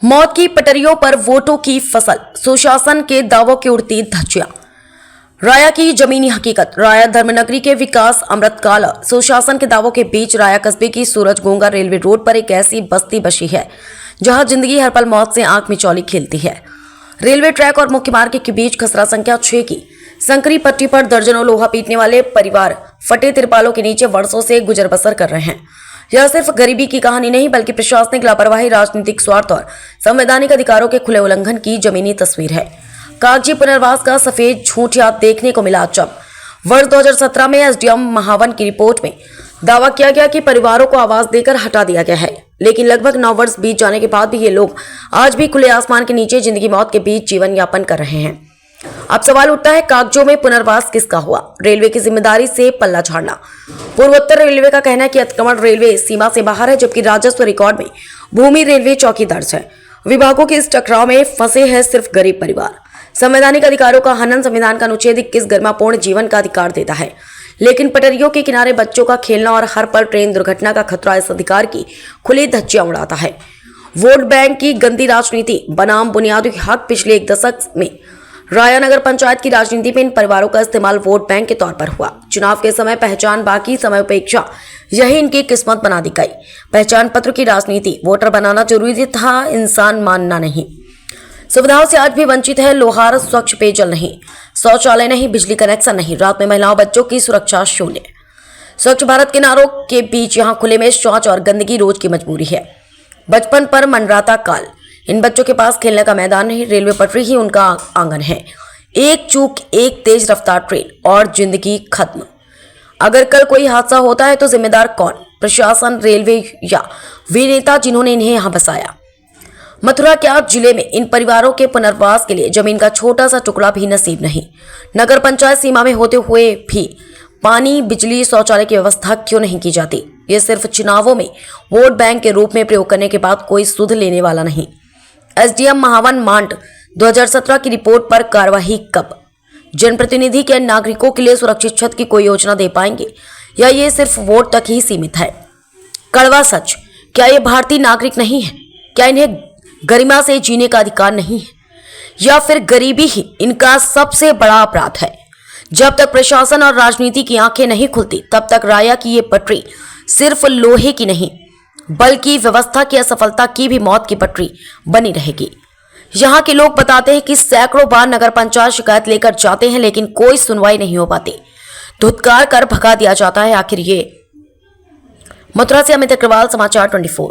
मौत की पटरियों पर वोटों की फसल, सुशासन के दावों की उड़ती धज्जियां। राया की जमीनी हकीकत। राया धर्मनगरी के विकास अमृतकाल सुशासन के दावों के बीच राया कस्बे की सूरजगोंगा रेलवे रोड पर एक ऐसी बस्ती बसी है जहां जिंदगी हर पल मौत से आंख मिचौली खेलती है। रेलवे ट्रैक और मुख्य मार्ग के बीच खसरा संख्या 6 की संकरी पट्टी पर दर्जनों लोहा पीटने वाले परिवार फटे तिरपालों के नीचे वर्षों से गुजर बसर कर रहे हैं। यह सिर्फ गरीबी की कहानी नहीं बल्कि प्रशासनिक लापरवाही, राजनीतिक स्वार्थ और संवैधानिक अधिकारों के खुले उल्लंघन की जमीनी तस्वीर है। कागजी पुनर्वास का सफेद झूठ याद देखने को मिला जब वर्ष 2017 में एसडीएम महावन की रिपोर्ट में दावा किया गया कि परिवारों को आवाज देकर हटा दिया गया है, लेकिन लगभग 9 वर्ष बीत जाने के बाद भी ये लोग आज भी खुले आसमान के नीचे जिंदगी मौत के बीच जीवन यापन कर रहे हैं। अब सवाल उठता है, कागजों में पुनर्वास किसका हुआ? रेलवे की जिम्मेदारी से पल्ला झाड़ना। पूर्वोत्तर रेलवे का कहना है कि अतिक्रमण रेलवे सीमा से बाहर है, जबकि राजस्व रिकॉर्ड में भूमि रेलवे चौकी दर्ज है। विभागों के इस टकराव में फंसे हैं सिर्फ गरीब परिवार। संवैधानिक अधिकारों का हनन। संविधान का अनुच्छेद 21 गरिमापूर्ण जीवन का अधिकार देता है, लेकिन पटरियों के किनारे बच्चों का खेलना और हर पल ट्रेन दुर्घटना का खतरा इस अधिकार की खुली धज्जियां उड़ाता है। वोट बैंक की गंदी राजनीति बनाम बुनियादी हक। पिछले 1 दशक में राया नगर पंचायत की राजनीति में इन परिवारों का इस्तेमाल वोट बैंक के तौर पर हुआ। चुनाव के समय पहचान, बाकी समय उपेक्षा, यही इनकी किस्मत बना दी गई। पहचान पत्र की राजनीति। वोटर बनाना जरूरी था, इंसान मानना नहीं। सुविधाओं से आज भी वंचित है। लोहार, स्वच्छ पेयजल नहीं, शौचालय नहीं, बिजली कनेक्शन नहीं, रात में महिलाओं बच्चों की सुरक्षा शून्य। स्वच्छ भारत के नारों के बीच यहाँ खुले में शौच और गंदगी रोज की मजबूरी है। बचपन पर मंडराता काल। इन बच्चों के पास खेलने का मैदान नहीं, रेलवे पटरी ही उनका आंगन है। एक चूक, एक तेज रफ्तार ट्रेन और जिंदगी खत्म। अगर कल कोई हादसा होता है तो जिम्मेदार कौन? प्रशासन, रेलवे या वे नेता जिन्होंने इन्हें यहाँ बसाया? मथुरा क्या जिले में इन परिवारों के पुनर्वास के लिए जमीन का छोटा सा टुकड़ा भी नसीब नहीं। नगर पंचायत सीमा में होते हुए भी पानी, बिजली, शौचालय की व्यवस्था क्यों नहीं की जाती? ये सिर्फ चुनावों में वोट बैंक के रूप में प्रयोग करने के बाद कोई सुध लेने वाला नहीं। एसडीएम महावन मांड 2017 की रिपोर्ट पर कार्रवाई कब? जनप्रतिनिधि के नागरिकों के लिए सुरक्षित छत की कोई योजना दे पाएंगे या ये सिर्फ वोट तक ही सीमित है? कड़वा सच, क्या ये भारतीय नागरिक नहीं है? क्या इन्हें गरिमा से जीने का अधिकार नहीं है? या फिर गरीबी ही इनका सबसे बड़ा अपराध है? जब तक प्रशासन और राजनीति की आंखें नहीं खुलती तब तक राया की ये पटरी सिर्फ लोहे की नहीं बल्कि व्यवस्था की असफलता की भी मौत की पटरी बनी रहेगी। यहाँ के लोग बताते हैं कि सैकड़ों बार नगर पंचायत शिकायत लेकर जाते हैं, लेकिन कोई सुनवाई नहीं हो पाती। धुतकार कर भगा दिया जाता है। आखिर ये। मथुरा से अमित अग्रवाल, समाचार 24।